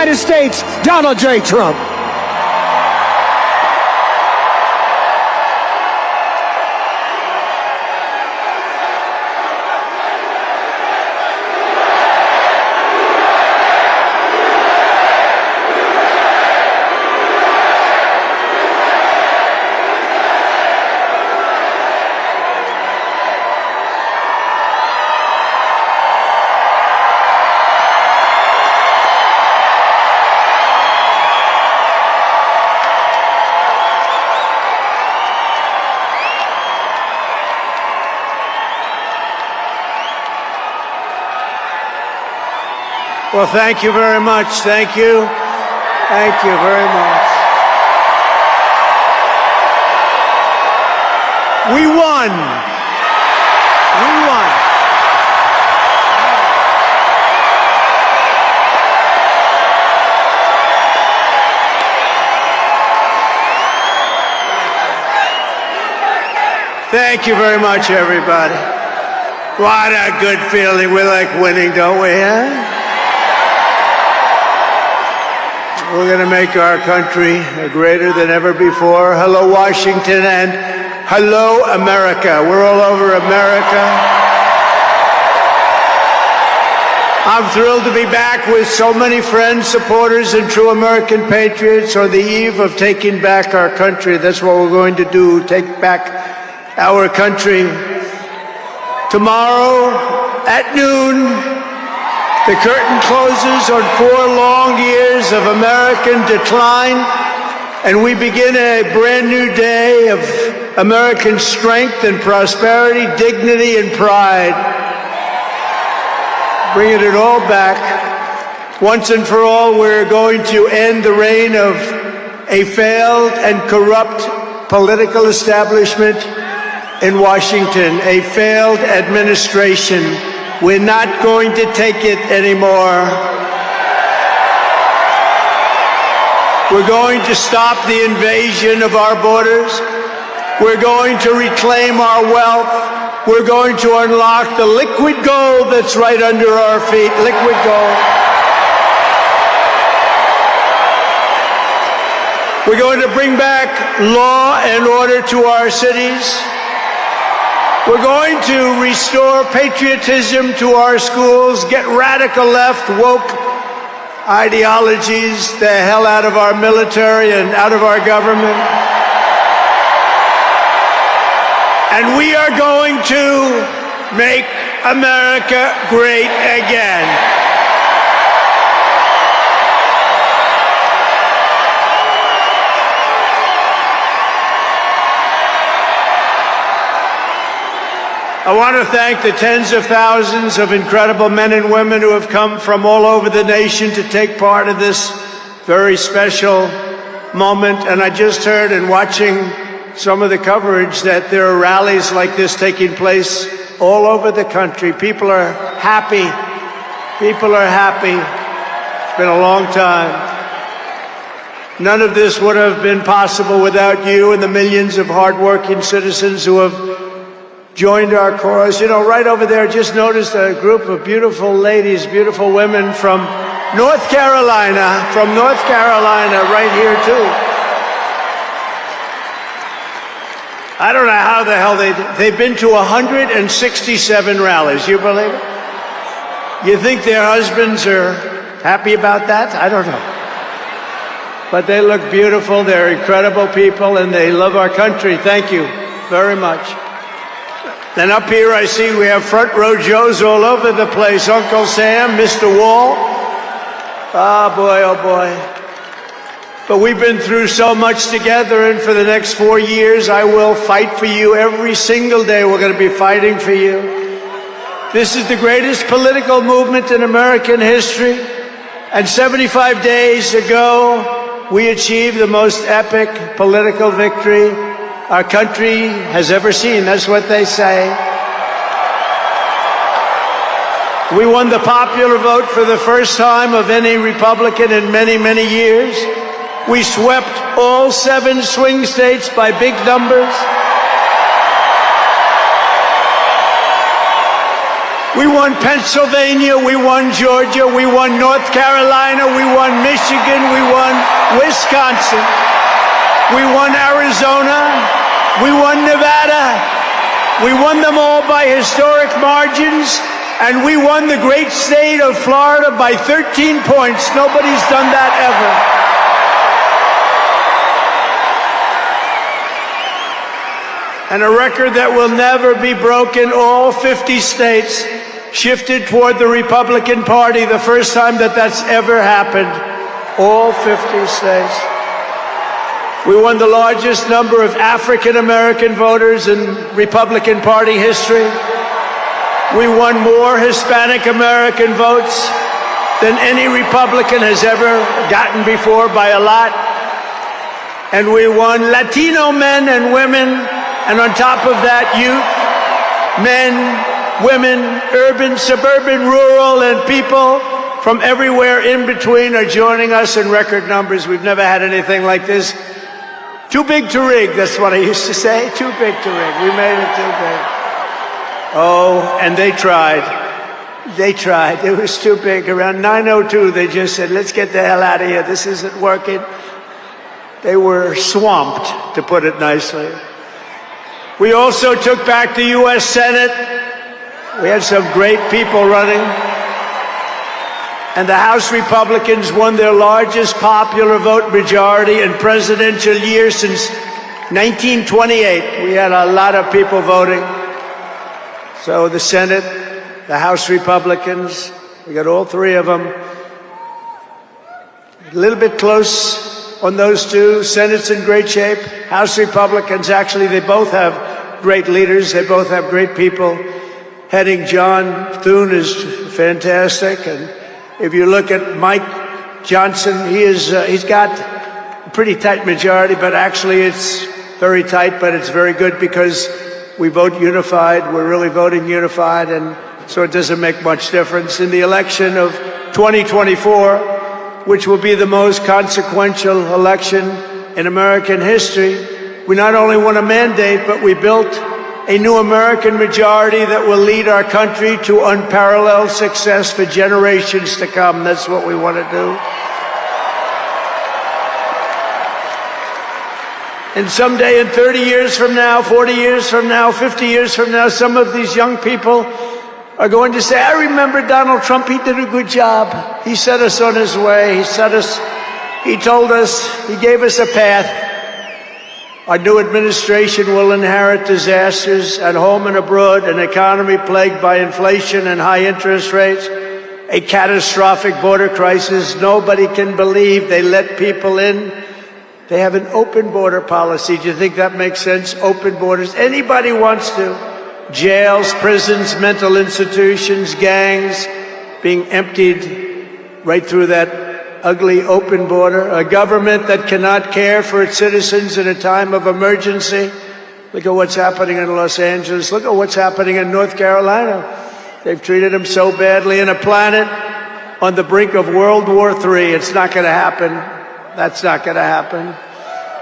United States, Donald J. Trump. Well, thank you very much. Thank you. Thank you very much. We won. We won. Thank you very much, everybody. What a good feeling. We like winning, don't we, huh? We're going to make our country greater than ever before. Hello, Washington, and hello, America. We're all over America. I'm thrilled to be back with so many friends, supporters, and true American patriots on the eve of taking back our country. That's what we're going to do, take back our country. Tomorrow at noon, the curtain closes on 4 long years of American decline, and we begin a brand new day of American strength and prosperity, dignity and pride. Bringing it all back. Once and for all, we're going to end the reign of a failed and corrupt political establishment in Washington, a failed administration. We're not going to take it anymore. We're going to stop the invasion of our borders. We're going to reclaim our wealth. We're going to unlock the liquid gold that's right under our feet, liquid gold. We're going to bring back law and order to our cities. We're going to restore patriotism to our schools, get radical left, woke ideologies the hell out of our military and out of our government. And we are going to make America great again. I want to thank the tens of thousands of incredible men and women who have come from all over the nation to take part in this very special moment. And I just heard in watching some of the coverage that there are rallies like this taking place all over the country. People are happy. People are happy. It's been a long time. None of this would have been possible without you and the millions of hardworking citizens who have joined our cause. You know, right over there, just noticed a group of beautiful ladies, beautiful women from North Carolina, right here too. I don't know how the hell they've been to 167 rallies. You believe it? You think their husbands are happy about that? I don't know. But they look beautiful. They're incredible people, and they love our country. Thank you very much. Then up here I see we have front row Joes all over the place. Uncle Sam, Mr. Wall. Oh boy. But we've been through so much together, and for the next 4 years I will fight for you every single day. We're going to be fighting for you. This is the greatest political movement in American history. And 75 days ago, we achieved the most epic political victory our country has ever seen. That's what they say. We won the popular vote for the first time of any Republican in many, many years. We swept all 7 swing states by big numbers. We won Pennsylvania, we won Georgia, we won North Carolina, we won Michigan, we won Wisconsin, we won Arizona, we won Nevada. We won them all by historic margins, and we won the great state of Florida by 13 points. Nobody's done that ever. And a record that will never be broken. All 50 states shifted toward the Republican Party, the first time that that's ever happened. All 50 states. We won the largest number of African-American voters in Republican Party history. We won more Hispanic-American votes than any Republican has ever gotten before by a lot. And we won Latino men and women, and on top of that, youth, men, women, urban, suburban, rural, and people from everywhere in between are joining us in record numbers. We've never had anything like this. Too big to rig, that's what I used to say. Too big to rig. We made it too big. Oh, and they tried. They tried. It was too big. Around 9:02, they just said, let's get the hell out of here. This isn't working. They were swamped, to put it nicely. We also took back the U.S. Senate. We had some great people running. And the House Republicans won their largest popular vote majority in presidential years since 1928. We had a lot of people voting. So the Senate, the House Republicans, we got all three of them. A little bit close on those two. Senate's in great shape. House Republicans, actually, they both have great leaders. They both have great people heading. John Thune is fantastic, and if you look at Mike Johnson, he's got a pretty tight majority, but actually it's very tight, but it's very good because we vote unified. We're really voting unified, and so it doesn't make much difference. In the election of 2024, which will be the most consequential election in American history, we not only won a mandate, but we built a new American majority that will lead our country to unparalleled success for generations to come. That's what we want to do. And someday, in 30 years from now, 40 years from now, 50 years from now, some of these young people are going to say, I remember Donald Trump, he did a good job. He set us on his way. He told us, he gave us a path. Our new administration will inherit disasters at home and abroad, an economy plagued by inflation and high interest rates, a catastrophic border crisis. Nobody can believe they let people in. They have an open border policy. Do you think that makes sense? Open borders. Anybody wants to. Jails, prisons, mental institutions, gangs being emptied right through that ugly open border, a government that cannot care for its citizens in a time of emergency. Look at what's happening in Los Angeles. Look at what's happening in North Carolina. They've treated them so badly. In a planet on the brink of World War III. It's not going to happen. That's not going to happen.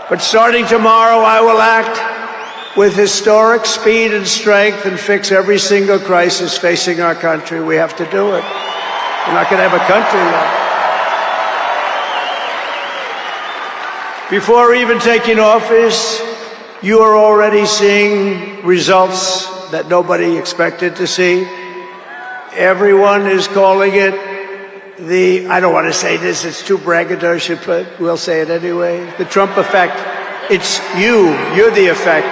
But starting tomorrow, I will act with historic speed and strength and fix every single crisis facing our country. We have to do it. We're not going to have a country left. Before even taking office, you are already seeing results that nobody expected to see. Everyone is calling it I don't want to say this, it's too braggadocious, but we'll say it anyway, the Trump effect. It's you're the effect.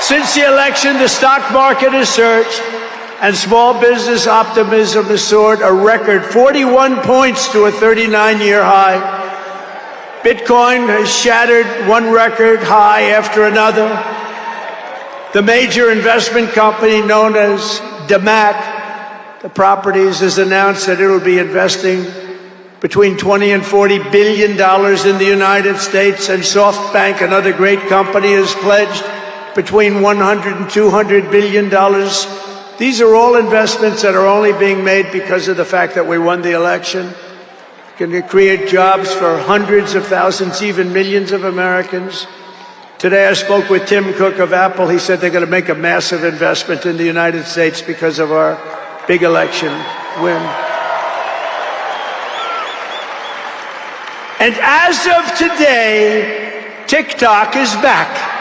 Since the election, the stock market has surged and small business optimism has soared a record 41 points to a 39-year high. Bitcoin has shattered one record high after another. The major investment company known as DeMac, the properties, has announced that it will be investing between $20 and $40 billion in the United States, and SoftBank, another great company, has pledged between $100 and $200 billion. These are all investments that are only being made because of the fact that we won the election. Can create jobs for hundreds of thousands, even millions of Americans. Today I spoke with Tim Cook of Apple. He said they're going to make a massive investment in the United States because of our big election win. And as of today, TikTok is back.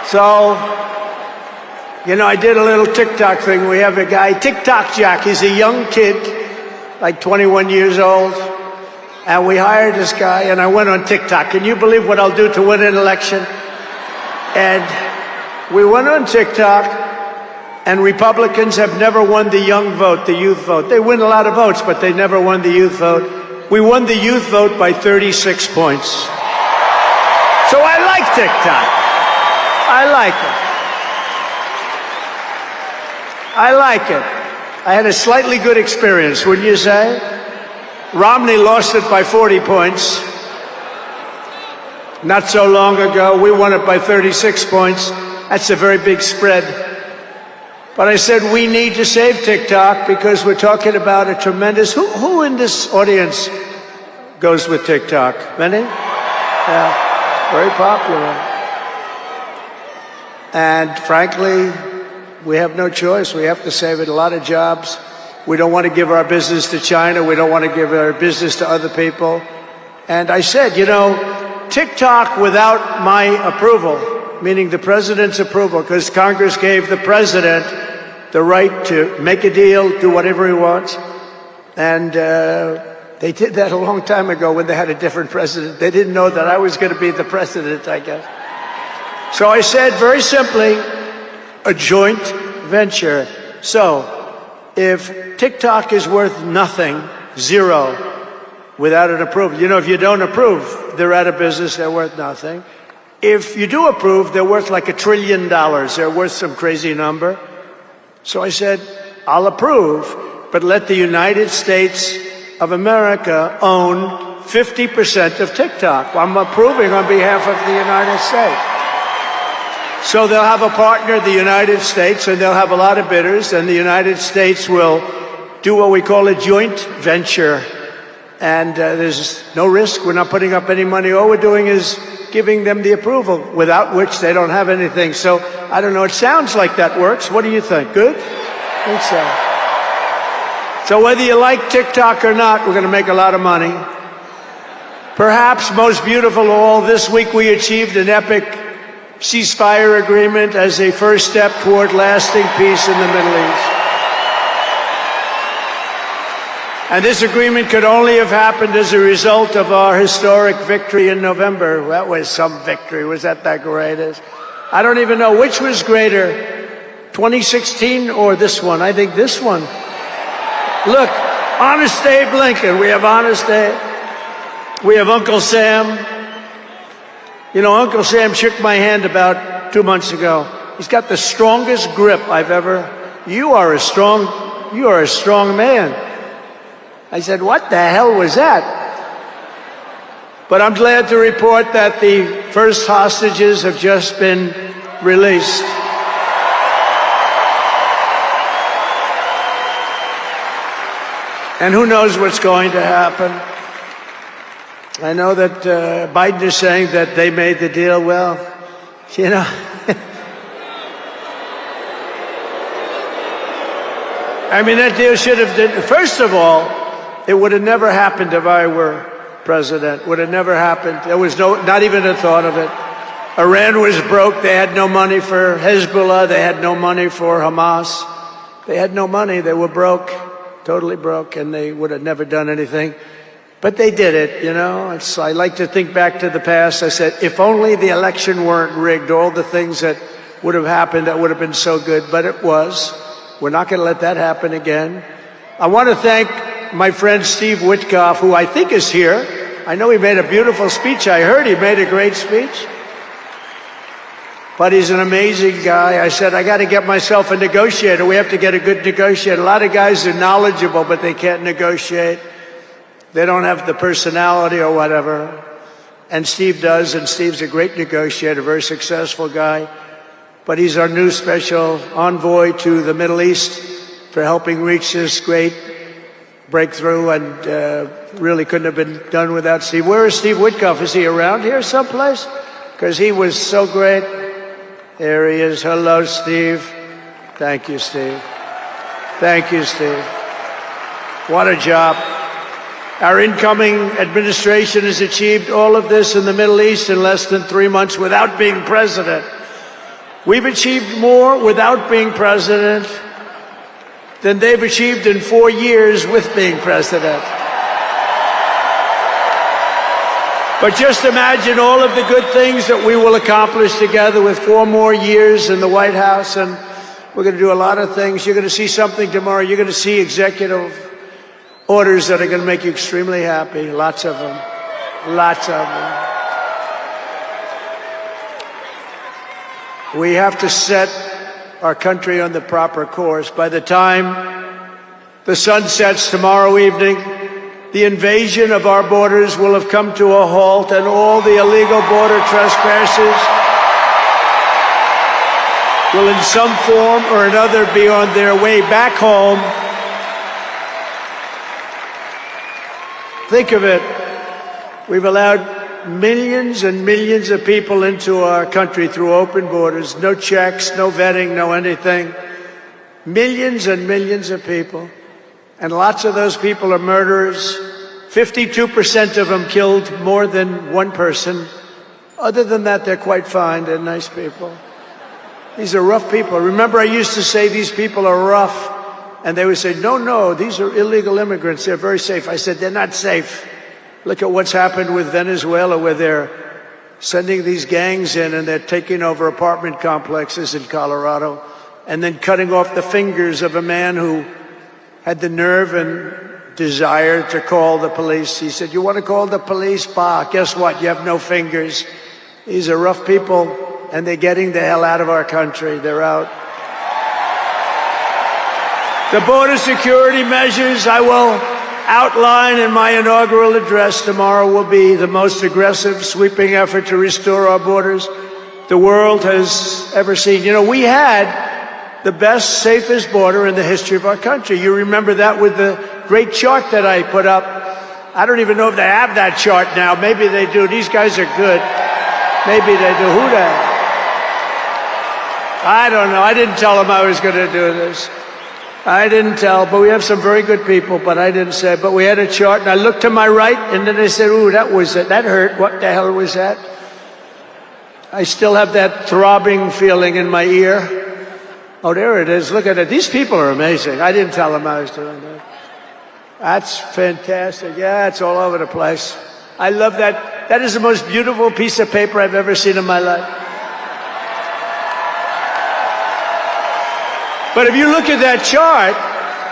So, you know, I did a little TikTok thing. We have a guy, TikTok Jack. He's a young kid, like 21 years old. And we hired this guy, and I went on TikTok. Can you believe what I'll do to win an election? And we went on TikTok, and Republicans have never won the young vote, the youth vote. They win a lot of votes, but they never won the youth vote. We won the youth vote by 36 points. So I like TikTok. I like it. I like it. I had a slightly good experience, wouldn't you say? Romney lost it by 40 points. Not so long ago, we won it by 36 points. That's a very big spread. But I said we need to save TikTok because we're talking about a tremendous... Who in this audience goes with TikTok? Many? Yeah, very popular. And frankly, we have no choice. We have to save it. A lot of jobs. We don't want to give our business to China. We don't want to give our business to other people. And I said, you know, TikTok without my approval, meaning the president's approval, because Congress gave the president the right to make a deal, do whatever he wants. And they did that a long time ago when they had a different president. They didn't know that I was going to be the president, I guess. So I said, very simply, a joint venture. So if TikTok is worth nothing, zero, without an approval, you know, if you don't approve, they're out of business, they're worth nothing. If you do approve, they're worth like $1 trillion. They're worth some crazy number. So I said, I'll approve, but let the United States of America own 50% of TikTok. I'm approving on behalf of the United States. So they'll have a partner, the United States, and they'll have a lot of bidders, and the United States will do what we call a joint venture. And there's no risk. We're not putting up any money. All we're doing is giving them the approval, without which they don't have anything. So, I don't know, it sounds like that works. What do you think? Good? I think so. So whether you like TikTok or not, we're going to make a lot of money. Perhaps most beautiful of all, this week we achieved an epic ceasefire agreement as a first step toward lasting peace in the Middle East. And this agreement could only have happened as a result of our historic victory in November. That was some victory. Was that greatest? I don't even know which was greater, 2016 or this one. I think this one. Look, Honest Abe Lincoln. We have Honest Abe. We have Uncle Sam. You know, Uncle Sam shook my hand about 2 months ago. He's got the strongest grip I've ever... You are a strong man. I said, what the hell was that? But I'm glad to report that the first hostages have just been released. And who knows what's going to happen? I know that Biden is saying that they made the deal. Well, you know, I mean, that deal should have, first of all, it would have never happened if I were president. Would have never happened. There was not even a thought of it. Iran was broke. They had no money for Hezbollah. They had no money for Hamas. They had no money. They were broke, totally broke, and they would have never done anything. But they did it, you know. I like to think back to the past. I said, if only the election weren't rigged, all the things that would have happened that would have been so good, but it was. We're not going to let that happen again. I want to thank my friend Steve Witkoff, who I think is here. I know he made a beautiful speech. I heard he made a great speech. But he's an amazing guy. I said, I got to get myself a negotiator. We have to get a good negotiator. A lot of guys are knowledgeable, but they can't negotiate. They don't have the personality or whatever. And Steve does, and Steve's a great negotiator, very successful guy. But he's our new special envoy to the Middle East for helping reach this great breakthrough and really couldn't have been done without Steve. Where is Steve Witkoff? Is he around here someplace? Because he was so great. There he is. Hello, Steve. Thank you, Steve. Thank you, Steve. What a job. Our incoming administration has achieved all of this in the Middle East in less than 3 months without being president. We've achieved more without being president than they've achieved in 4 years with being president. But just imagine all of the good things that we will accomplish together with 4 more years in the White House, and we're going to do a lot of things. You're going to see something tomorrow. You're going to see executive orders that are going to make you extremely happy. Lots of them. Lots of them. We have to set our country on the proper course. By the time the sun sets tomorrow evening, the invasion of our borders will have come to a halt, and all the illegal border trespassers will in some form or another be on their way back home. Think of it. We've allowed millions and millions of people into our country through open borders, no checks, no vetting, no anything. Millions and millions of people. And lots of those people are murderers. 52% of them killed more than one person. Other than that, they're quite fine. They're nice people. These are rough people. Remember, I used to say these people are rough. And they would say, no, these are illegal immigrants. They're very safe. I said, they're not safe. Look at what's happened with Venezuela, where they're sending these gangs in and they're taking over apartment complexes in Colorado and then cutting off the fingers of a man who had the nerve and desire to call the police. He said, you want to call the police? Bah, guess what? You have no fingers. These are rough people, and they're getting the hell out of our country. They're out. The border security measures I will outline in my inaugural address tomorrow will be the most aggressive, sweeping effort to restore our borders the world has ever seen. You know, we had the best, safest border in the history of our country. You remember that with the great chart that I put up. I don't even know if they have that chart now. Maybe they do. These guys are good. Maybe they do. Who the? I don't know. I didn't tell them I was going to do this. I didn't tell, but we have some very good people, but I didn't say. But we had a chart, and I looked to my right, and then they said, ooh, that hurt. What the hell was that? I still have that throbbing feeling in my ear. Oh, there it is. Look at it. These people are amazing. I didn't tell them I was doing that. That's fantastic. Yeah, it's all over the place. I love that. That is the most beautiful piece of paper I've ever seen in my life. But if you look at that chart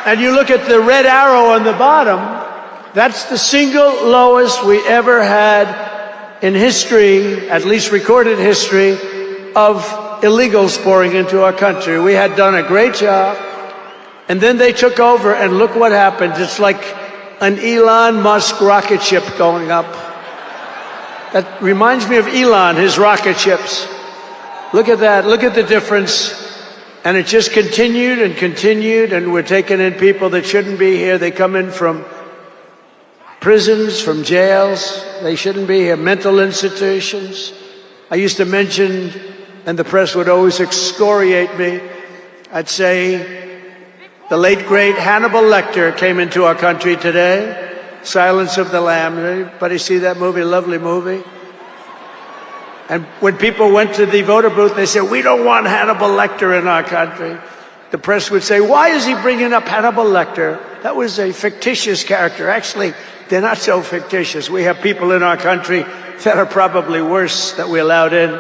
and you look at the red arrow on the bottom, that's the single lowest we ever had in history, at least recorded history, of illegals pouring into our country. We had done a great job, and then they took over, and look what happened. It's like an Elon Musk rocket ship going up. That reminds me of Elon, his rocket ships. Look at that. Look at the difference. And it just continued and continued, and we're taking in people that shouldn't be here. They come in from prisons, from jails. They shouldn't be here. Mental institutions. I used to mention, and the press would always excoriate me, I'd say the late, great Hannibal Lecter came into our country today. Silence of the Lamb. Anybody see that movie? Lovely movie. And when people went to the voter booth, they said, we don't want Hannibal Lecter in our country. The press would say, why is he bringing up Hannibal Lecter? That was a fictitious character. Actually, they're not so fictitious. We have people in our country that are probably worse that we allowed in.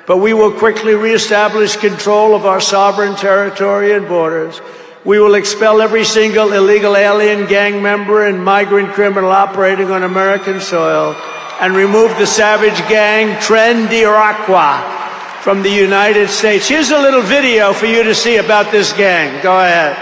But we will quickly reestablish control of our sovereign territory and borders. We will expel every single illegal alien, gang member, and migrant criminal operating on American soil, and remove the savage gang Tren de Aragua from the United States. Here's a little video for you to see about this gang. Go ahead.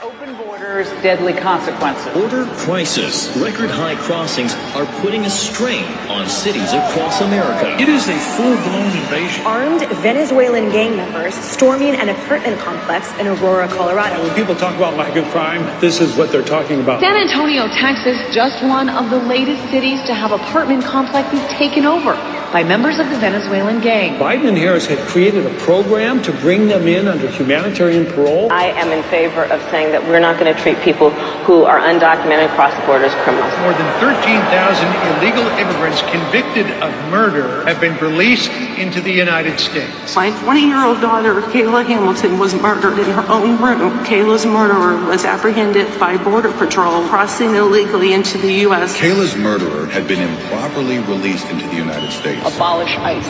Open border There's deadly consequences. Border crisis. Record high crossings are putting a strain on cities across America. It is a full-blown invasion. Armed Venezuelan gang members storming an apartment complex in Aurora, Colorado. When people talk about lack of crime, this is what they're talking about. San Antonio, Texas, just one of the latest cities to have apartment complexes taken over by members of the Venezuelan gang. Biden and Harris had created a program to bring them in under humanitarian parole. I am in favor of saying that we're not going to treat people who are undocumented across the border as criminals. More than 13,000 illegal immigrants convicted of murder have been released into the United States. My 20-year-old daughter, Kayla Hamilton, was murdered in her own room. Kayla's murderer was apprehended by Border Patrol crossing illegally into the U.S. Kayla's murderer had been improperly released into the United States. Abolish ICE.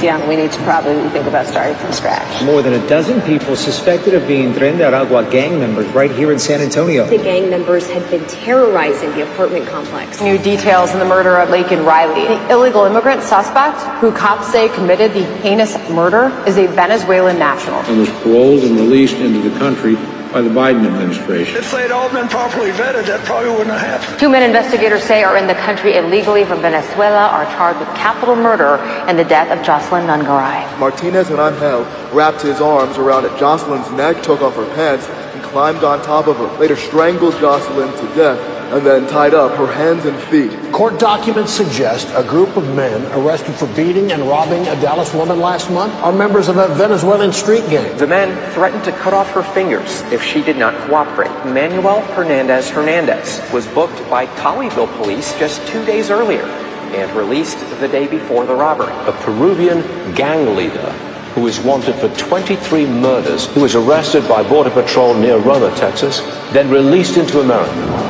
Yeah, we need to probably think about starting from scratch. More than a dozen people suspected of being Tren de Aragua gang members right here in San Antonio. The gang members had been terrorizing the apartment complex. New details in the murder of Laken Riley. The illegal immigrant suspect, who cops say committed the heinous murder, is a Venezuelan national. And was paroled and released into the country by the Biden administration. If they'd all been properly vetted, that probably wouldn't have happened. 2 men investigators say are in the country illegally from Venezuela are charged with capital murder and the death of Jocelyn Nungaray. Martinez and Angel wrapped his arms around Jocelyn's neck, took off her pants, and climbed on top of her. Later strangled Jocelyn to death and then tied up her hands and feet. Court documents suggest a group of men arrested for beating and robbing a Dallas woman last month are members of a Venezuelan street gang. The men threatened to cut off her fingers if she did not cooperate. Manuel Hernandez was booked by Colleyville police just 2 days earlier and released the day before the robbery. A Peruvian gang leader who is wanted for 23 murders, who was arrested by Border Patrol near Roma, Texas, then released into America.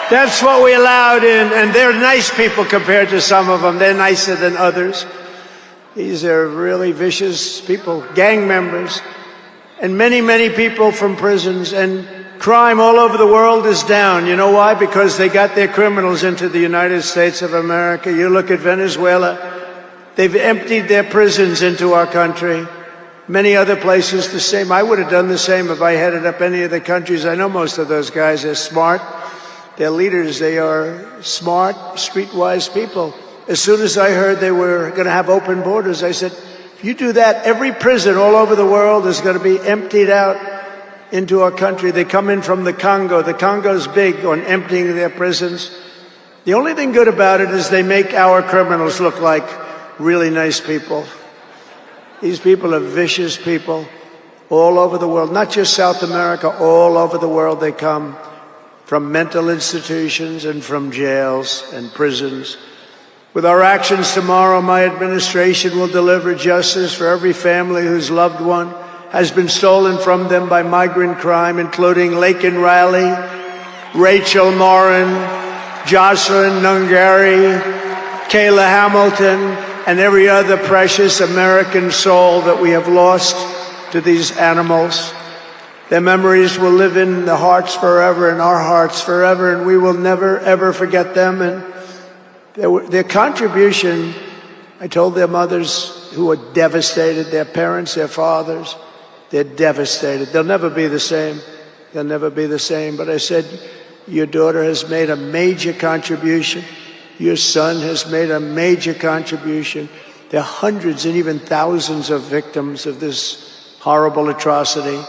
That's what we allowed in, and they're nice people compared to some of them. They're nicer than others. These are really vicious people, gang members, and many, many people from prisons. And crime all over the world is down. You know why? Because they got their criminals into the United States of America. You look at Venezuela, they've emptied their prisons into our country. Many other places the same. I would have done the same if I headed up any of the countries. I know most of those guys are smart. They're leaders. They are smart, streetwise people. As soon as I heard they were going to have open borders, I said, if you do that, every prison all over the world is going to be emptied out into our country. They come in from the Congo. The Congo's big on emptying their prisons. The only thing good about it is they make our criminals look like really nice people. These people are vicious people all over the world, not just South America, all over the world they come. From mental institutions and from jails and prisons. With our actions tomorrow, my administration will deliver justice for every family whose loved one has been stolen from them by migrant crime, including Laken Riley, Rachel Morin, Jocelyn Nungaray, Kayla Hamilton, and every other precious American soul that we have lost to these animals. Their memories will live in the hearts forever, in our hearts forever, and we will never, ever forget them. And their contribution, I told their mothers who were devastated, their parents, their fathers, they're devastated. They'll never be the same. They'll never be the same. But I said, your daughter has made a major contribution. Your son has made a major contribution. There are hundreds and even thousands of victims of this horrible atrocity.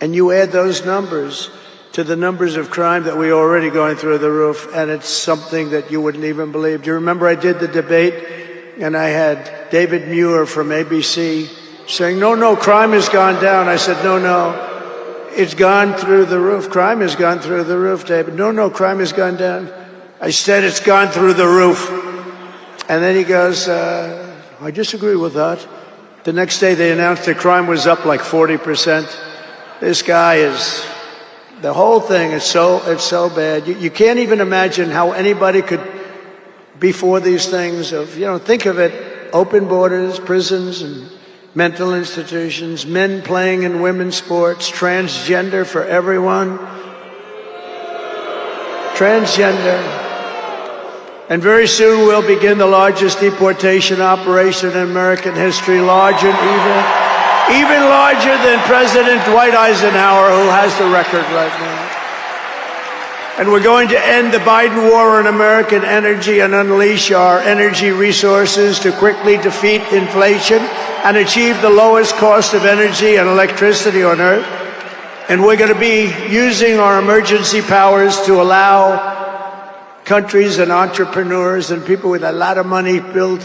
And you add those numbers to the numbers of crime that we're already going through the roof, and it's something that you wouldn't even believe. Do you remember I did the debate, and I had David Muir from ABC saying, no, crime has gone down. I said, no, it's gone through the roof. Crime has gone through the roof, David. No, crime has gone down. I said it's gone through the roof. And then he goes, I disagree with that. The next day they announced that crime was up like 40%. This guy is, the whole thing is so bad. You can't even imagine how anybody could be for these things of, think of it, open borders, prisons and mental institutions, men playing in women's sports, transgender for everyone. Transgender. And very soon we'll begin the largest deportation operation in American history, larger and even larger than President Dwight Eisenhower, who has the record right now. And we're going to end the Biden war on American energy and unleash our energy resources to quickly defeat inflation and achieve the lowest cost of energy and electricity on earth. And we're going to be using our emergency powers to allow countries and entrepreneurs and people with a lot of money build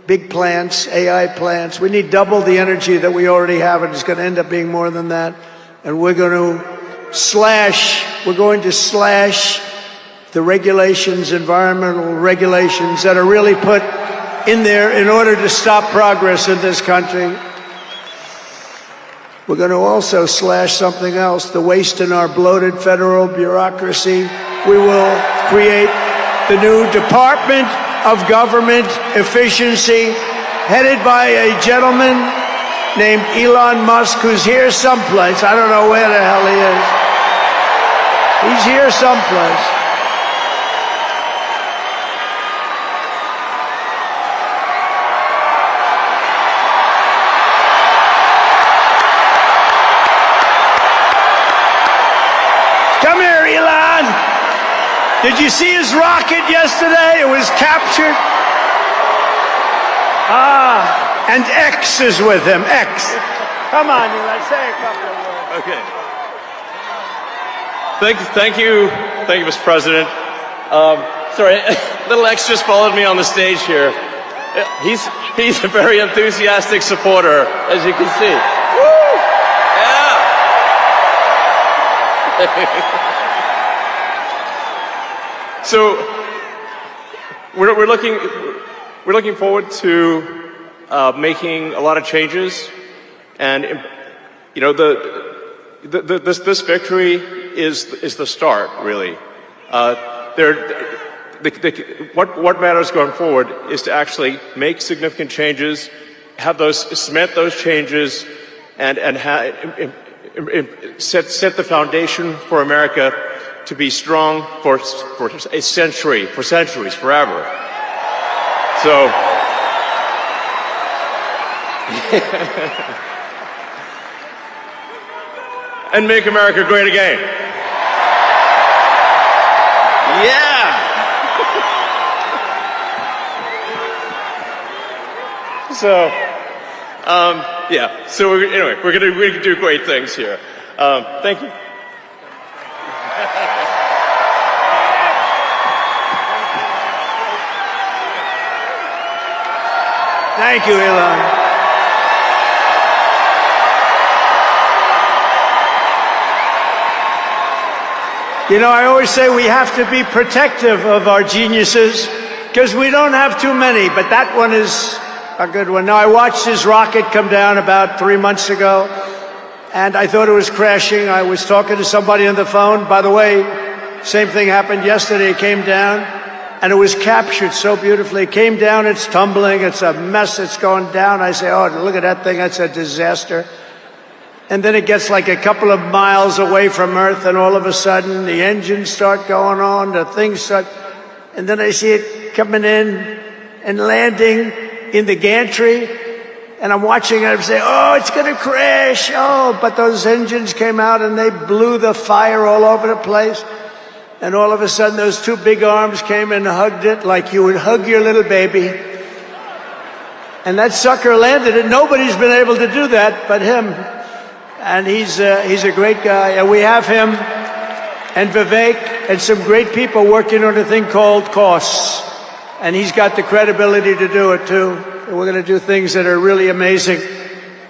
big plants, AI plants. We need double the energy that we already have, and it's going to end up being more than that. And we're going to slash the regulations, environmental regulations that are really put in there in order to stop progress in this country. We're going to also slash something else, the waste in our bloated federal bureaucracy. We will create the new Department of Government Efficiency, headed by a gentleman named Elon Musk, who's here someplace. I don't know where the hell he is. He's here someplace. Come here, Elon. Did you see his rocket yesterday? It was captured. And X is with him. X. Come on, Elon, say a couple of words. Okay. Thank you, Mr. President. Sorry, little X just followed me on the stage here. He's a very enthusiastic supporter, as you can see. Woo! Yeah. So we're looking forward to making a lot of changes, and you know this victory is the start, really. What matters going forward is to actually make significant changes, cement those changes, and set the foundation for America to be strong for a century, for centuries, forever. So, and make America great again. Yeah. So, yeah. So anyway, we're gonna do great things here. Thank you. Thank you, Elon. You know, I always say we have to be protective of our geniuses because we don't have too many, but that one is a good one. Now, I watched his rocket come down about 3 months ago, and I thought it was crashing. I was talking to somebody on the phone. By the way, same thing happened yesterday. It came down, and it was captured so beautifully. It came down, it's tumbling, it's a mess, it's going down. I say, oh, look at that thing, that's a disaster. And then it gets like a couple of miles away from Earth, and all of a sudden the engines start going on, the things start, and then I see it coming in and landing in the gantry, and I'm watching it, I'm saying, oh, it's gonna crash, oh, but those engines came out and they blew the fire all over the place. And all of a sudden, those two big arms came and hugged it like you would hug your little baby. And that sucker landed, and nobody's been able to do that but him. And he's a great guy. And we have him and Vivek and some great people working on a thing called costs. And he's got the credibility to do it, too. And we're going to do things that are really amazing.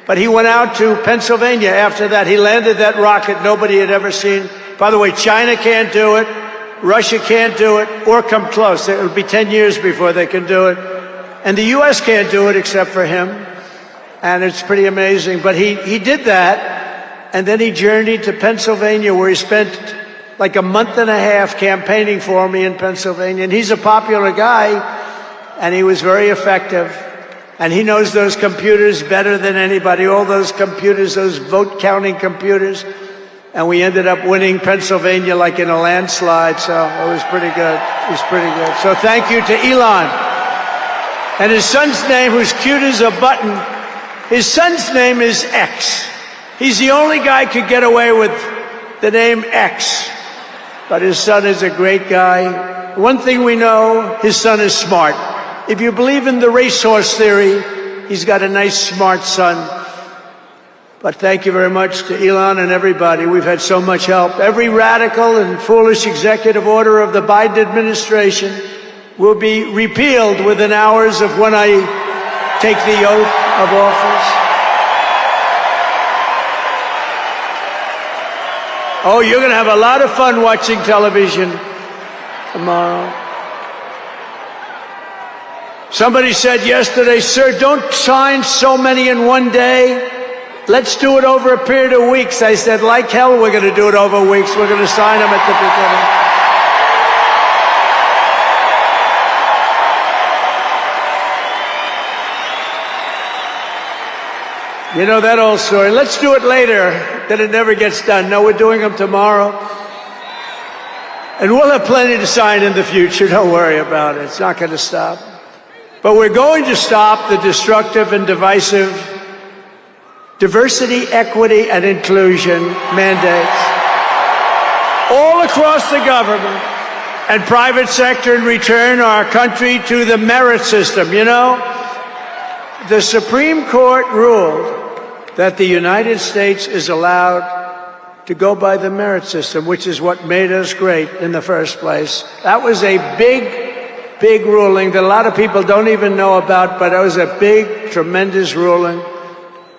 But he went out to Pennsylvania after that. He landed that rocket nobody had ever seen. By the way, China can't do it, Russia can't do it, or come close. It'll be 10 years before they can do it. And the U.S. can't do it except for him. And it's pretty amazing. But he did that, and then he journeyed to Pennsylvania, where he spent like a month and a half campaigning for me in Pennsylvania. And he's a popular guy, and he was very effective. And he knows those computers better than anybody, all those computers, those vote-counting computers. and we ended up winning Pennsylvania like in a landslide, so it was pretty good. It was pretty good. So thank you to Elon. And his son's name, who's cute as a button, his son's name is X. He's the only guy who could get away with the name X. But his son is a great guy. One thing we know, his son is smart. If you believe in the racehorse theory, he's got a nice, smart son. But thank you very much to Elon and everybody. We've had so much help. Every radical and foolish executive order of the Biden administration will be repealed within hours of when I take the oath of office. Oh, you're going to have a lot of fun watching television tomorrow. Somebody said yesterday, sir, don't sign so many in one day. Let's do it over a period of weeks. I said, like hell, we're going to do it over weeks. We're going to sign them at the beginning. You know that old story. Let's do it later. Then it never gets done. No, we're doing them tomorrow. And we'll have plenty to sign in the future. Don't worry about it. It's not going to stop. But we're going to stop the destructive and divisive diversity, equity, and inclusion mandates all across the government and private sector and return our country to the merit system. You know, the Supreme Court ruled that the United States is allowed to go by the merit system, which is what made us great in the first place. That was a big ruling that a lot of people don't even know about, but it was a big, tremendous ruling.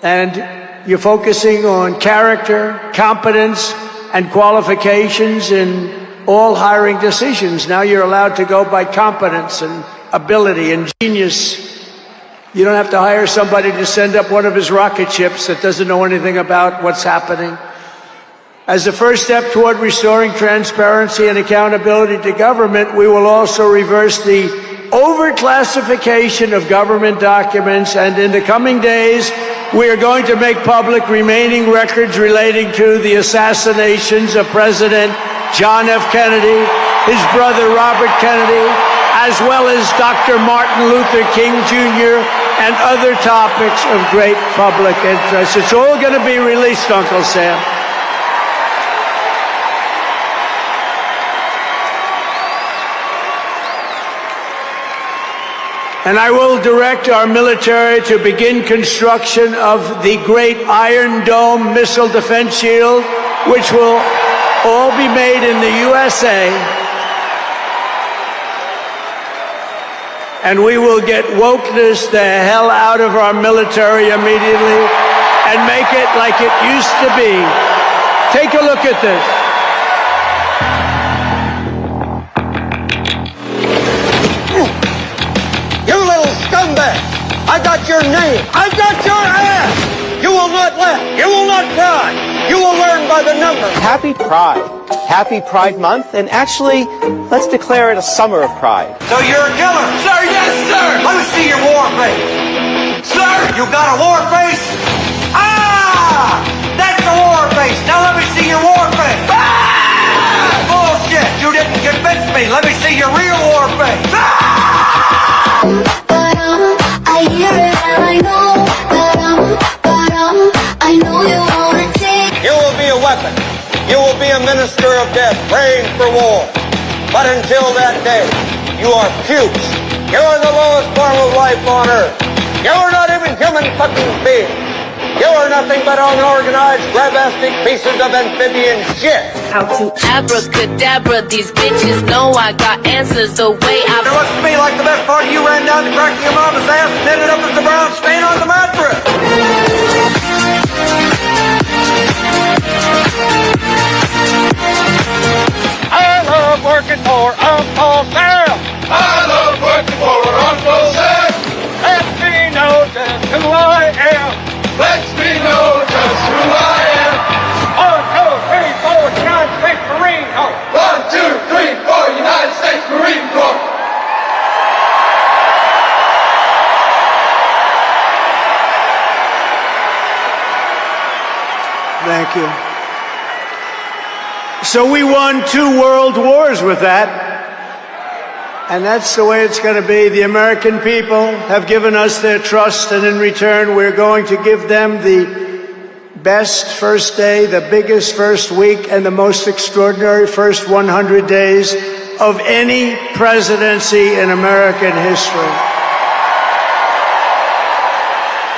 And you're focusing on character, competence, and qualifications in all hiring decisions. Now you're allowed to go by competence and ability and genius. You don't have to hire somebody to send up one of his rocket ships that doesn't know anything about what's happening. As a first step toward restoring transparency and accountability to government, we will also reverse the overclassification of government documents, and in the coming days, we are going to make public remaining records relating to the assassinations of President John F. Kennedy, his brother Robert Kennedy, as well as Dr. Martin Luther King Jr., and other topics of great public interest. It's all going to be released, Uncle Sam. And I will direct our military to begin construction of the great Iron Dome missile defense shield, which will all be made in the USA. And we will get wokeness the hell out of our military immediately and make it like it used to be. Take a look at this. You little scumbag! I got your name! I got your ass! You will not laugh! You will not cry! You will learn by the numbers! Happy Pride. Happy Pride Month, and actually, let's declare it a summer of pride. So you're a killer? Sir, yes, sir! Let me see your war face! Sir, you got a war face? Ah! That's a war face! Now let me see your war face! Ah! Bullshit! You didn't convince me! Let me see your real war face! Ah! I hear it and I know, I know you wanna take. You will be a weapon. You will be a minister of death, praying for war. But until that day, you are pukes. You are the lowest form of life on earth. You are not even human fucking beings. You are nothing but unorganized, grabastic pieces of amphibian shit. How to abracadabra, these bitches know I got answers the way I... It looks to me like the best part of you ran down the crack of your mama's ass and ended up as a brown stain on the mattress. I love working for Uncle Sam. I love working for Uncle Sam. Let me know just who I am. Let me know just who I am. 1, 2, 3, 4, United States Marine Corps. 1, 2, 3, 4, United States Marine Corps. Thank you. So we won 2 world wars with that. And that's the way it's going to be. The American people have given us their trust, and in return, we're going to give them the best first day, the biggest first week, and the most extraordinary first 100 days of any presidency in American history.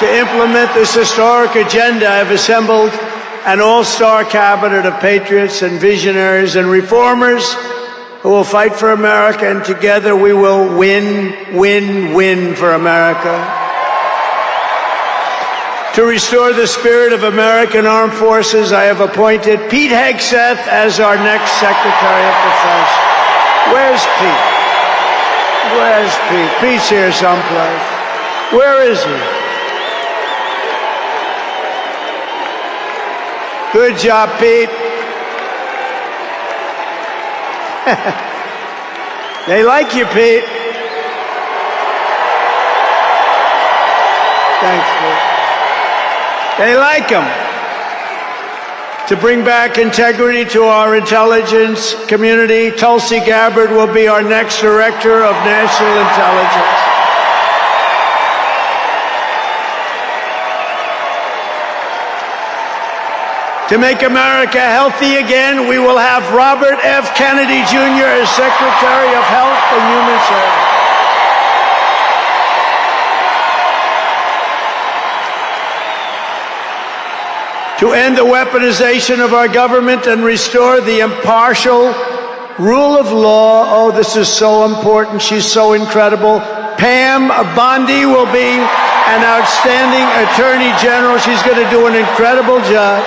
To implement this historic agenda, I've assembled an all-star cabinet of patriots and visionaries and reformers who will fight for America, and together we will win, win, win for America. To restore the spirit of American Armed Forces, I have appointed Pete Hegseth as our next Secretary of Defense. Where's Pete? Where's Pete? Pete's here someplace. Where is he? Good job, Pete. They like you, Pete. Thanks, Pete. They like him. To bring back integrity to our intelligence community, Tulsi Gabbard will be our next Director of National Intelligence. To make America healthy again, we will have Robert F. Kennedy Jr. as Secretary of Health and Human Services. To end the weaponization of our government and restore the impartial rule of law. Oh, this is so important. She's so incredible. Pam Bondi will be an outstanding Attorney General. She's going to do an incredible job.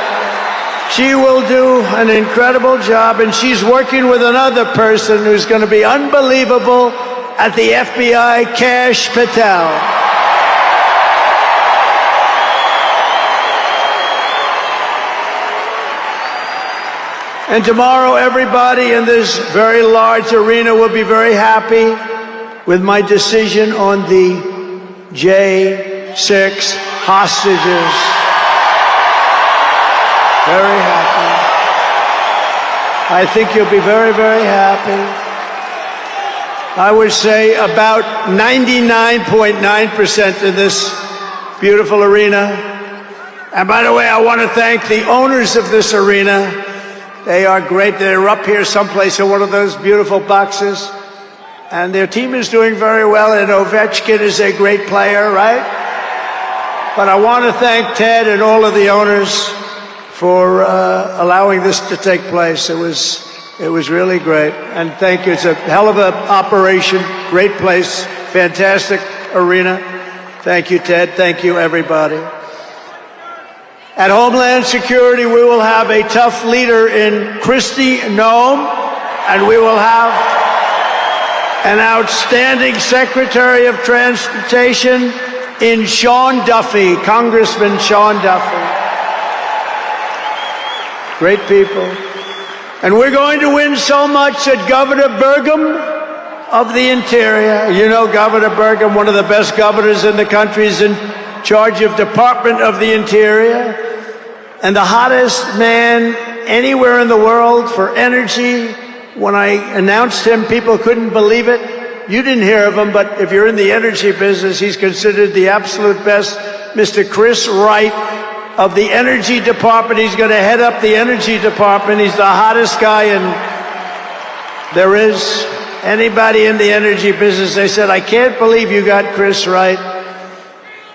She will do an incredible job, and she's working with another person who's going to be unbelievable at the FBI, Kash Patel. And tomorrow, everybody in this very large arena will be very happy with my decision on the J6 hostages. Very happy. I think you'll be very, very happy. I would say about 99.9% in this beautiful arena. And by the way, I want to thank the owners of this arena. They are great. They're up here someplace in one of those beautiful boxes. And their team is doing very well, and Ovechkin is a great player, right? But I want to thank Ted and all of the owners for allowing this to take place. It was really great. And thank you. It's a hell of an operation. Great place. Fantastic arena. Thank you, Ted. Thank you, everybody. At Homeland Security, we will have a tough leader in Kristi Noem, and we will have an outstanding Secretary of Transportation in Sean Duffy, Congressman Sean Duffy. Great people. And we're going to win so much that Governor Burgum of the Interior, you know Governor Burgum, one of the best governors in the country, is in charge of Department of the Interior, and the hottest man anywhere in the world for energy. When I announced him, people couldn't believe it. You didn't hear of him, but if you're in the energy business, he's considered the absolute best. Mr. Chris Wright of the Energy Department. He's going to head up the Energy Department. He's the hottest guy there is. Anybody in the energy business, they said, I can't believe you got Chris Wright.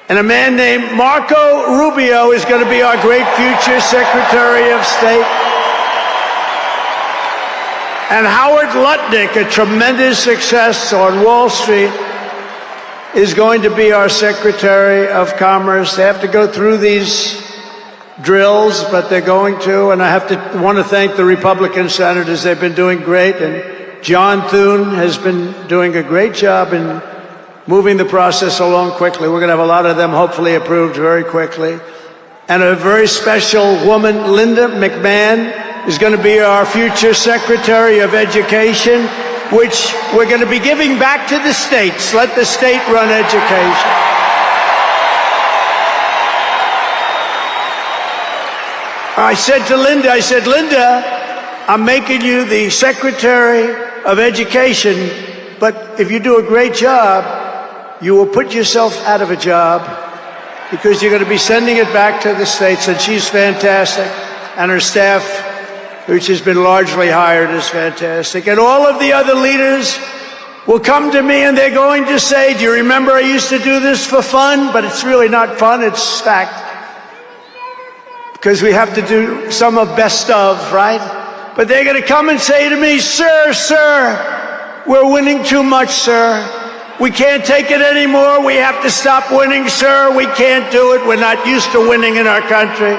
And a man named Marco Rubio is going to be our great future Secretary of State. And Howard Lutnick, a tremendous success on Wall Street, is going to be our Secretary of Commerce. They have to go through these drills, but they're going to. And I want to thank the Republican senators. They've been doing great. And John Thune has been doing a great job in moving the process along quickly. We're going to have a lot of them hopefully approved very quickly. And a very special woman, Linda McMahon, is going to be our future Secretary of Education, which we're going to be giving back to the states. Let the state run education. I said to Linda, Linda, I'm making you the Secretary of Education, but if you do a great job, you will put yourself out of a job because you're going to be sending it back to the states. And she's fantastic, and her staff, which has been largely hired, is fantastic. And all of the other leaders will come to me and they're going to say, do you remember I used to do this for fun? But it's really not fun, it's fact. Because we have to do some of best of, right? But they're going to come and say to me, sir, we're winning too much, sir. We can't take it anymore. We have to stop winning, sir. We can't do it. We're not used to winning in our country.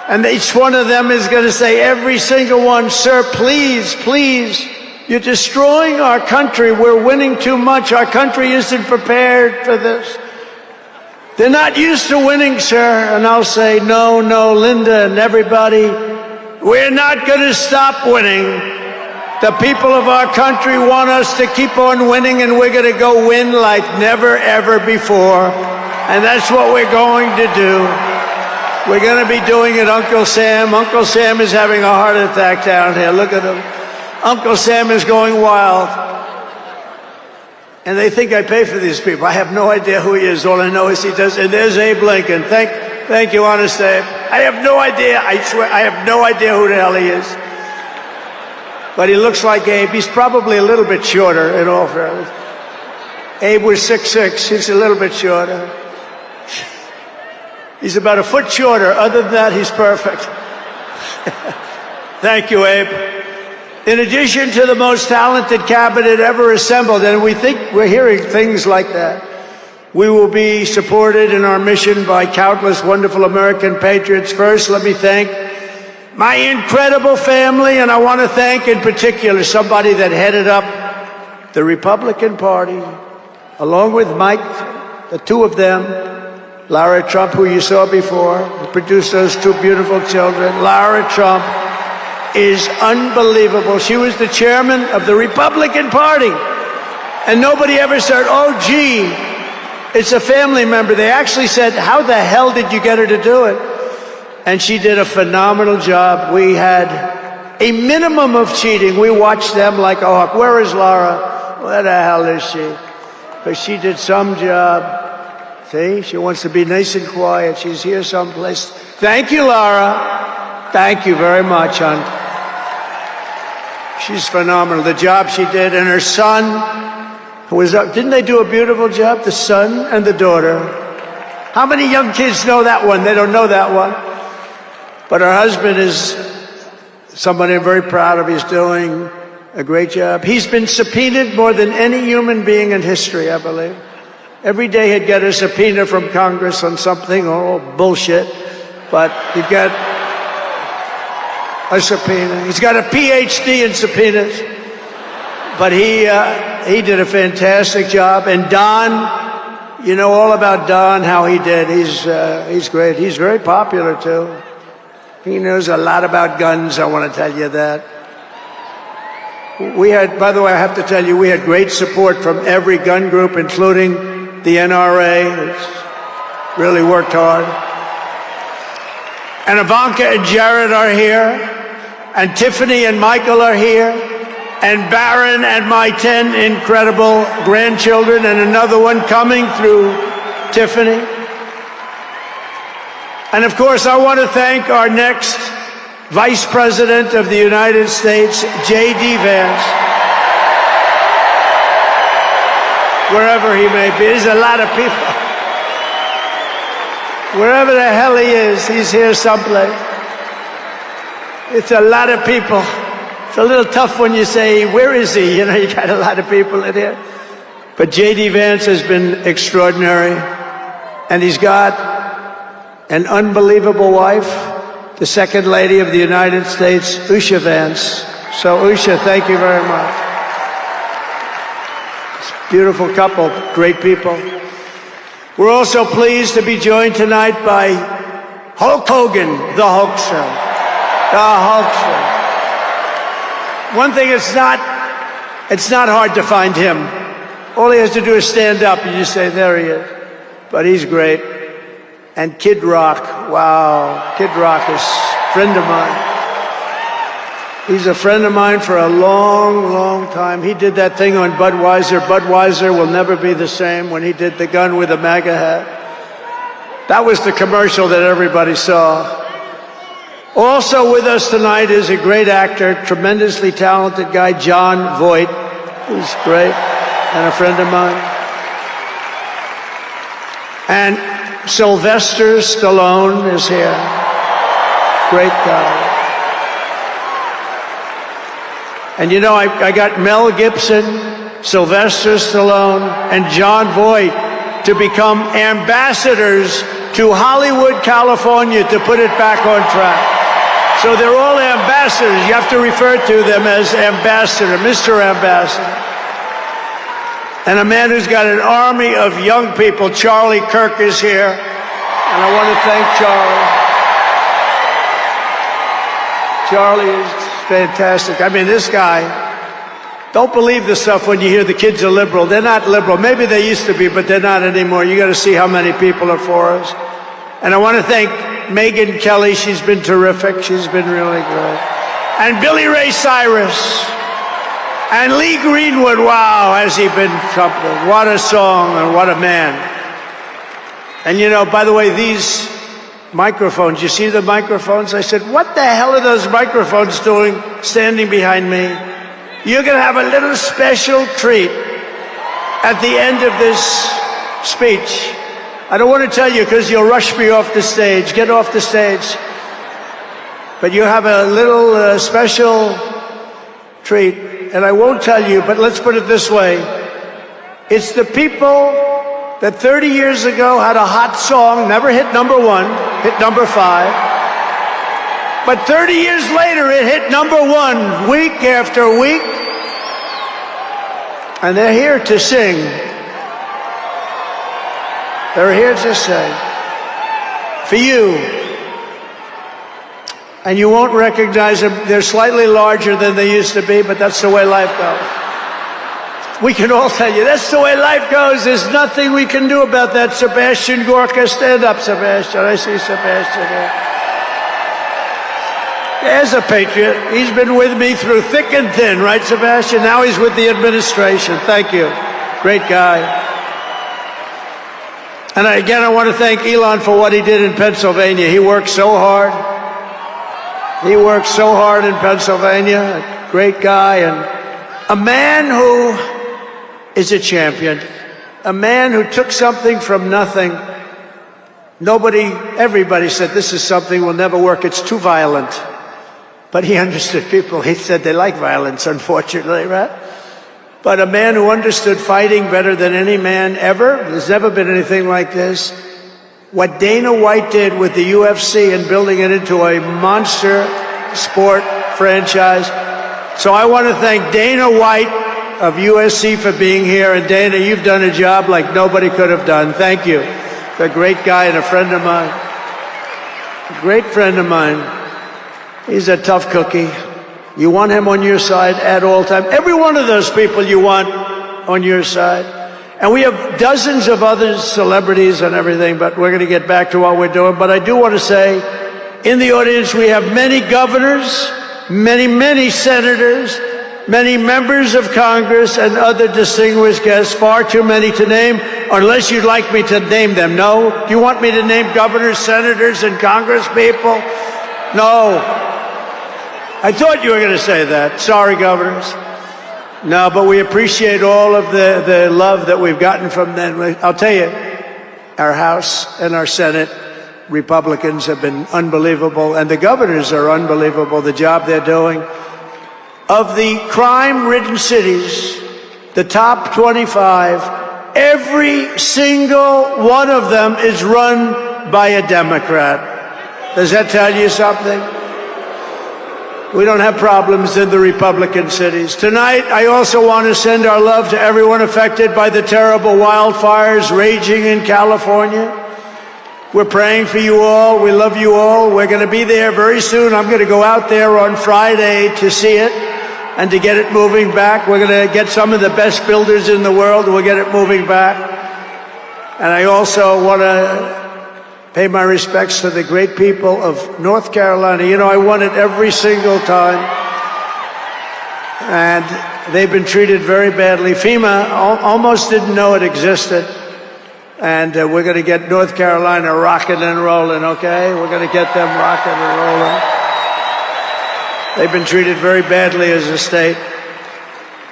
And each one of them is going to say, every single one, sir, please, please, you're destroying our country. We're winning too much. Our country isn't prepared for this. They're not used to winning, sir. And I'll say, no, Linda and everybody, we're not going to stop winning. The people of our country want us to keep on winning, and we're going to go win like never, ever before. And that's what we're going to do. We're going to be doing it, Uncle Sam. Uncle Sam is having a heart attack down here. Look at him. Uncle Sam is going wild. And they think I pay for these people. I have no idea who he is. All I know is he does. And there's Abe Lincoln. Thank you, honest Abe. I have no idea. I swear, I have no idea who the hell he is. But he looks like Abe. He's probably a little bit shorter, in all fairness. Abe was 6'6". He's a little bit shorter. He's about a foot shorter. Other than that, he's perfect. Thank you, Abe. In addition to the most talented cabinet ever assembled, and we're hearing things like that, we will be supported in our mission by countless wonderful American patriots. First, let me thank my incredible family, and I want to thank in particular somebody that headed up the Republican Party, along with Mike, the two of them, Lara Trump, who you saw before, who produced those two beautiful children. Lara Trump is unbelievable. She was the chairman of the Republican Party, and nobody ever said, oh, gee, it's a family member. They actually said, how the hell did you get her to do it? And she did a phenomenal job. We had a minimum of cheating. We watched them like a hawk. Where is Laura? Where the hell is she? Because she did some job. See, she wants to be nice and quiet. She's here someplace. Thank you, Laura. Thank you very much, hon. She's phenomenal. The job she did, and her son, who was up. Didn't they do a beautiful job? The son and the daughter. How many young kids know that one? They don't know that one. But her husband is somebody I'm very proud of. He's doing a great job. He's been subpoenaed more than any human being in history, I believe. Every day he'd get a subpoena from Congress on something, oh, bullshit. But he'd get a subpoena. He's got a PhD in subpoenas. But he did a fantastic job. And Don, you know all about Don, how he did. He's great. He's very popular, too. He knows a lot about guns, I want to tell you that. We had, by the way, I have to tell you, we had great support from every gun group, including the NRA. It's really worked hard. And Ivanka and Jared are here, and Tiffany and Michael are here, and Barron and my 10 incredible grandchildren, and another one coming through Tiffany. And of course, I want to thank our next Vice President of the United States, J.D. Vance. Wherever he may be, there's a lot of people. Wherever the hell he is, he's here someplace. It's a lot of people. It's a little tough when you say, where is he? You know, you got a lot of people in here. But J.D. Vance has been extraordinary. And he's got an unbelievable wife, the Second Lady of the United States, Usha Vance. So, Usha, thank you very much. It's a beautiful couple, great people. We're also pleased to be joined tonight by Hulk Hogan, the Hulkster. The Hulkster. One thing, it's not hard to find him. All he has to do is stand up and you say, there he is. But he's great. And Kid Rock, wow, Kid Rock is a friend of mine. He's a friend of mine for a long, long time. He did that thing on Budweiser. Budweiser will never be the same when he did the gun with the MAGA hat. That was the commercial that everybody saw. Also with us tonight is a great actor, tremendously talented guy, Jon Voight, who's great and a friend of mine. And Sylvester Stallone is here. Great guy. And you know, I got Mel Gibson, Sylvester Stallone, and Jon Voight to become ambassadors to Hollywood, California, to put it back on track. So they're all ambassadors. You have to refer to them as ambassador, Mr. Ambassador. And a man who's got an army of young people, Charlie Kirk, is here. And I want to thank Charlie. Charlie is fantastic. I mean, this guy, don't believe the stuff when you hear the kids are liberal. They're not liberal. Maybe they used to be, but they're not anymore. You got to see how many people are for us. And I want to thank Megyn Kelly. She's been terrific. She's been really good. And Billy Ray Cyrus. And Lee Greenwood. Wow, has he been something. What a song and what a man. And you know, by the way, these microphones, you see the microphones? I said, what the hell are those microphones doing standing behind me? You're going to have a little special treat at the end of this speech. I don't want to tell you because you'll rush me off the stage. Get off the stage. But you have a little special treat, and I won't tell you, but let's put it this way. It's the people that 30 years ago had a hot song, never hit number 1, hit number 5. But 30 years later, it hit number 1 week after week. And they're here to sing. They're here to sing. For you. And you won't recognize them. They're slightly larger than they used to be, but that's the way life goes. We can all tell you, that's the way life goes. There's nothing we can do about that. Sebastian Gorka, stand up, Sebastian. I see Sebastian here. There's a patriot. He's been with me through thick and thin, right, Sebastian? Now he's with the administration. Thank you. Great guy. And again, I want to thank Elon for what he did in Pennsylvania. He worked so hard. He worked so hard in Pennsylvania. A great guy and a man who is a champion, a man who took something from nothing. Everybody said this is something will never work. It's too violent. But he understood people. He said they like violence, unfortunately, right? But a man who understood fighting better than any man ever. There's never been anything like this. What Dana White did with the UFC and building it into a monster sport franchise. So I want to thank Dana White of USC for being here. And Dana, you've done a job like nobody could have done. Thank you. A great guy and a friend of mine. A great friend of mine. He's a tough cookie. You want him on your side at all times. Every one of those people you want on your side. And we have dozens of other celebrities and everything, but we're going to get back to what we're doing. But I do want to say, in the audience, we have many governors, many senators, many members of Congress, and other distinguished guests, far too many to name, unless you'd like me to name them. No? Do you want me to name governors, senators, and Congress people? No. I thought you were going to say that. Sorry, governors. No, but we appreciate all of the love that we've gotten from them. I'll tell you, our House and our Senate Republicans have been unbelievable, and the governors are unbelievable, the job they're doing. Of the crime-ridden cities, the top 25, every single one of them is run by a Democrat. Does that tell you something? We don't have problems in the Republican cities. Tonight, I also want to send our love to everyone affected by the terrible wildfires raging in California. We're praying for you all. We love you all. We're going to be there very soon. I'm going to go out there on Friday to see it and to get it moving back. We're going to get some of the best builders in the world. We'll get it moving back. And I also want to pay my respects to the great people of North Carolina. You know, I won it every single time. And they've been treated very badly. FEMA almost didn't know it existed. And we're going to get North Carolina rocking and rolling, okay? We're going to get them rocking and rolling. They've been treated very badly as a state.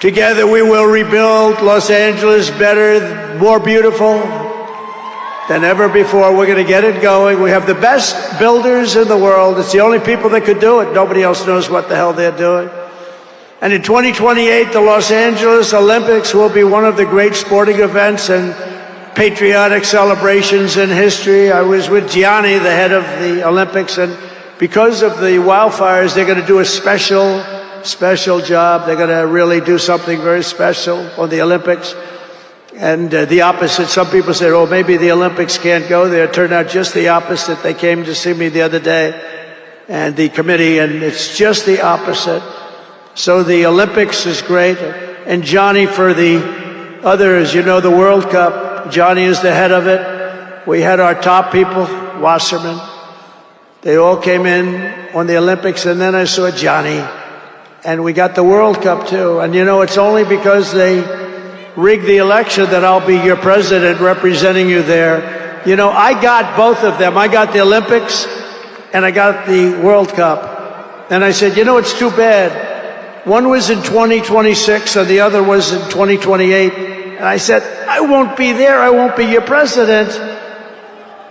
Together we will rebuild Los Angeles better, more beautiful than ever before. We're going to get it going. We have the best builders in the world. It's the only people that could do it. Nobody else knows what the hell they're doing. And in 2028, the Los Angeles Olympics will be one of the great sporting events and patriotic celebrations in history. I was with Gianni, the head of the Olympics, and because of the wildfires, they're going to do a special job. They're going to really do something very special on the Olympics. And the opposite, some people say, oh, maybe the Olympics can't go there. It turned out just the opposite. They came to see me the other day, and the committee, and it's just the opposite. So the Olympics is great. And Johnny, for the others, you know, the World Cup, Johnny is the head of it. We had our top people, Wasserman. They all came in on the Olympics, and then I saw Johnny. And we got the World Cup, too. And, you know, it's only because they rigged the election that I'll be your president representing you there. You know, I got both of them. I got the Olympics, and I got the World Cup. And I said, you know, it's too bad. One was in 2026, and the other was in 2028. And I said, I won't be there. I won't be your president.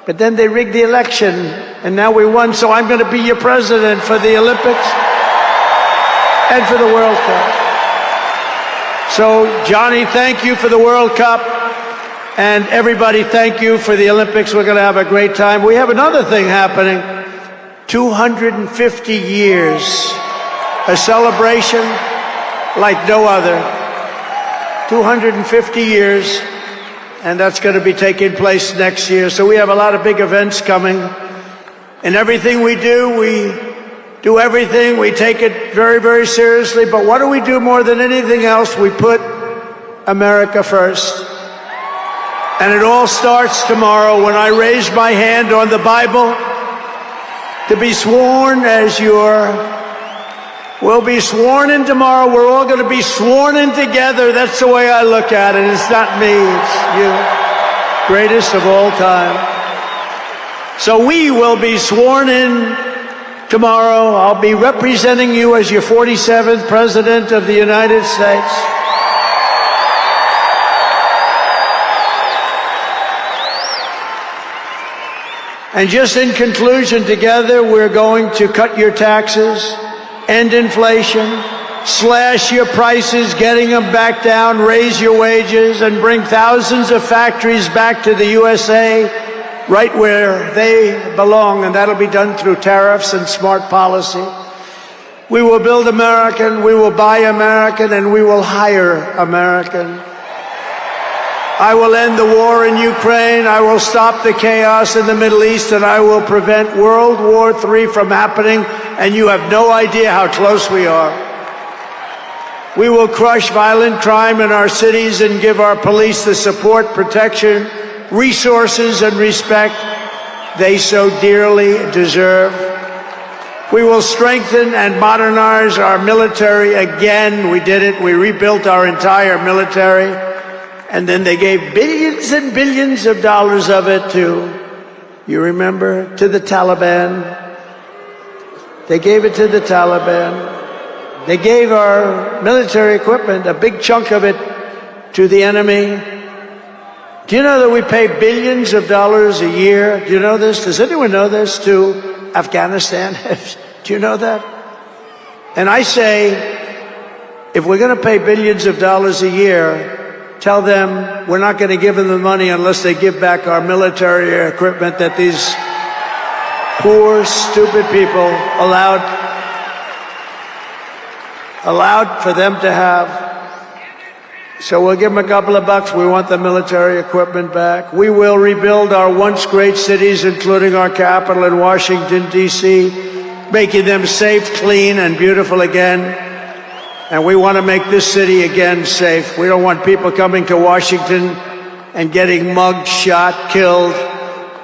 But then they rigged the election, and now we won, so I'm going to be your president for the Olympics and for the World Cup. So, Johnny, thank you for the World Cup, and everybody, thank you for the Olympics. We're going to have a great time. We have another thing happening, 250 years, a celebration like no other. 250 years, and that's going to be taking place next year. So we have a lot of big events coming. And everything we do everything. We take it very, very seriously. But what do we do more than anything else? We put America first. And it all starts tomorrow when I raise my hand on the Bible to be sworn as we'll be sworn in tomorrow. We're all going to be sworn in together. That's the way I look at it. It's not me, it's you. Greatest of all time. So we will be sworn in tomorrow. I'll be representing you as your 47th President of the United States. And just in conclusion, together we're going to cut your taxes, end inflation, slash your prices, getting them back down, raise your wages, and bring thousands of factories back to the USA, right where they belong, and that'll be done through tariffs and smart policy. We will build American, we will buy American, and we will hire American. I will end the war in Ukraine, I will stop the chaos in the Middle East, and I will prevent World War III from happening, and you have no idea how close we are. We will crush violent crime in our cities and give our police the support, protection, resources, and respect they so dearly deserve. We will strengthen and modernize our military again. We did it. We rebuilt our entire military. And then they gave billions and billions of dollars of it to, you remember, to the Taliban. They gave it to the Taliban. They gave our military equipment, a big chunk of it, to the enemy. Do you know that we pay billions of dollars a year? Do you know this? Does anyone know this? To Afghanistan? Do you know that? And I say, if we're going to pay billions of dollars a year, tell them we're not going to give them the money unless they give back our military equipment that these poor, stupid people allowed for them to have. So we'll give them a couple of bucks. We want the military equipment back. We will rebuild our once great cities, including our capital in Washington, D.C., making them safe, clean, and beautiful again. And we want to make this city again safe. We don't want people coming to Washington and getting mugged, shot, killed.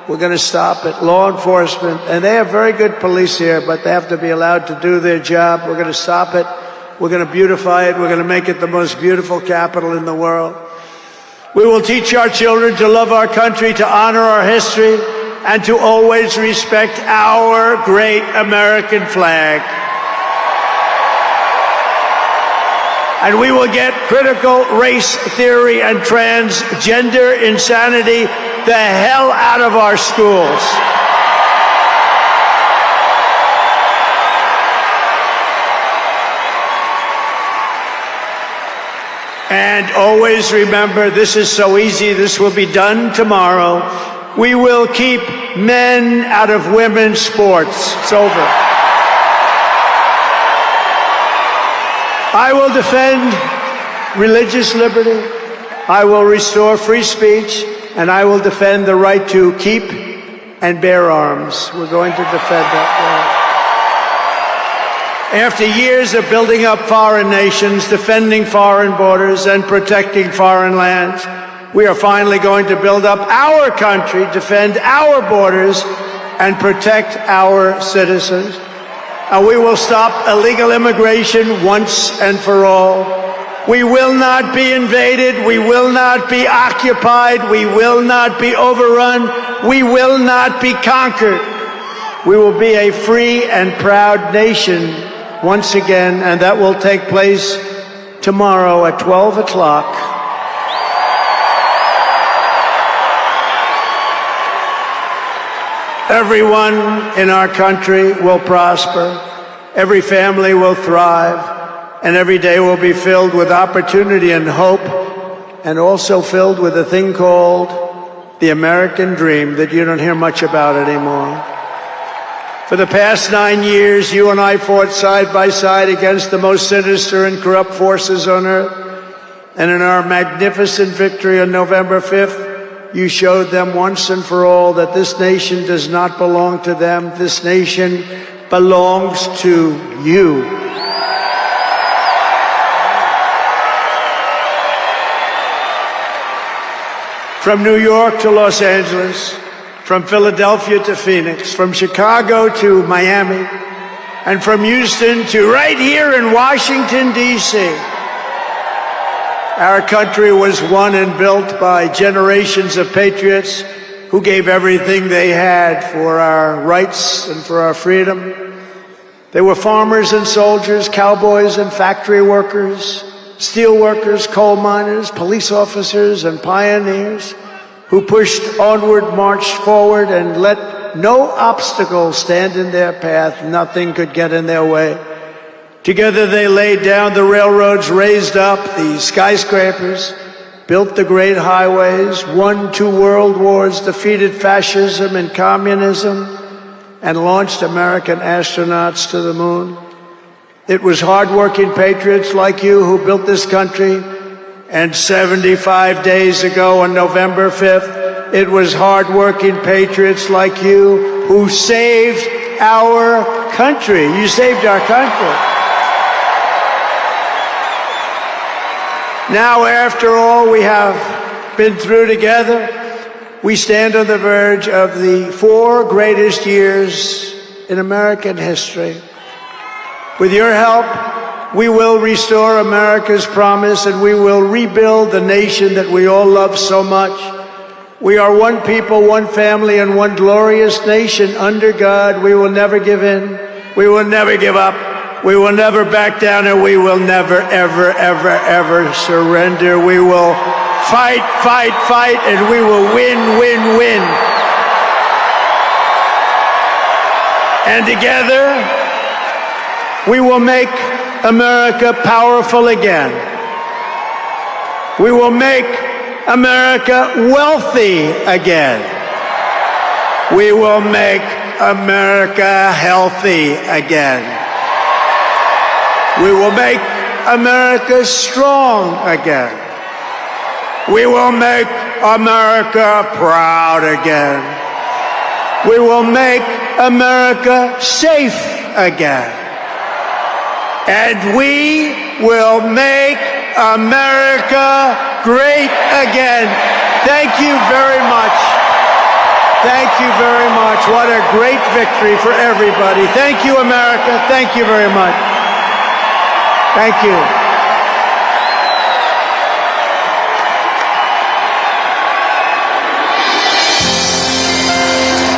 We're going to stop it. Law enforcement, and they have very good police here, but they have to be allowed to do their job. We're going to stop it. We're going to beautify it. We're going to make it the most beautiful capital in the world. We will teach our children to love our country, to honor our history, and to always respect our great American flag. And we will get critical race theory and transgender insanity the hell out of our schools. And always remember, this is so easy, this will be done tomorrow. We will keep men out of women's sports. It's over. I will defend religious liberty. I will restore free speech. And I will defend the right to keep and bear arms. We're going to defend that right. After years of building up foreign nations, defending foreign borders, and protecting foreign lands, we are finally going to build up our country, defend our borders, and protect our citizens. And we will stop illegal immigration once and for all. We will not be invaded. We will not be occupied. We will not be overrun. We will not be conquered. We will be a free and proud nation once again, and that will take place tomorrow at 12 o'clock. Everyone in our country will prosper. Every family will thrive. And every day will be filled with opportunity and hope, and also filled with a thing called the American dream that you don't hear much about anymore. For the past 9 years, you and I fought side by side against the most sinister and corrupt forces on earth. And in our magnificent victory on November 5th, you showed them once and for all that this nation does not belong to them. This nation belongs to you. From New York to Los Angeles, from Philadelphia to Phoenix, from Chicago to Miami, and from Houston to right here in Washington, D.C. Our country was won and built by generations of patriots who gave everything they had for our rights and for our freedom. They were farmers and soldiers, cowboys and factory workers, steel workers, coal miners, police officers, and pioneers who pushed onward, marched forward, and let no obstacle stand in their path. Nothing could get in their way. Together they laid down the railroads, raised up the skyscrapers, built the great highways, won 2 world wars, defeated fascism and communism, and launched American astronauts to the moon. It was hardworking patriots like you who built this country. And 75 days ago on November 5th, it was hardworking patriots like you who saved our country. You saved our country. Now, after all we have been through together, we stand on the verge of the 4 greatest years in American history. With your help, we will restore America's promise, and we will rebuild the nation that we all love so much. We are one people, one family, and one glorious nation under God. We will never give in. We will never give up. We will never back down, and we will never, ever, ever, ever surrender. We will fight, fight, fight, and we will win, win, win. And together, we will make America powerful again. We will make America wealthy again. We will make America healthy again. We will make America strong again. We will make America proud again. We will make America safe again. And we will make America great again. Thank you very much. Thank you very much. What a great victory for everybody. Thank you, America. Thank you very much. Thank you.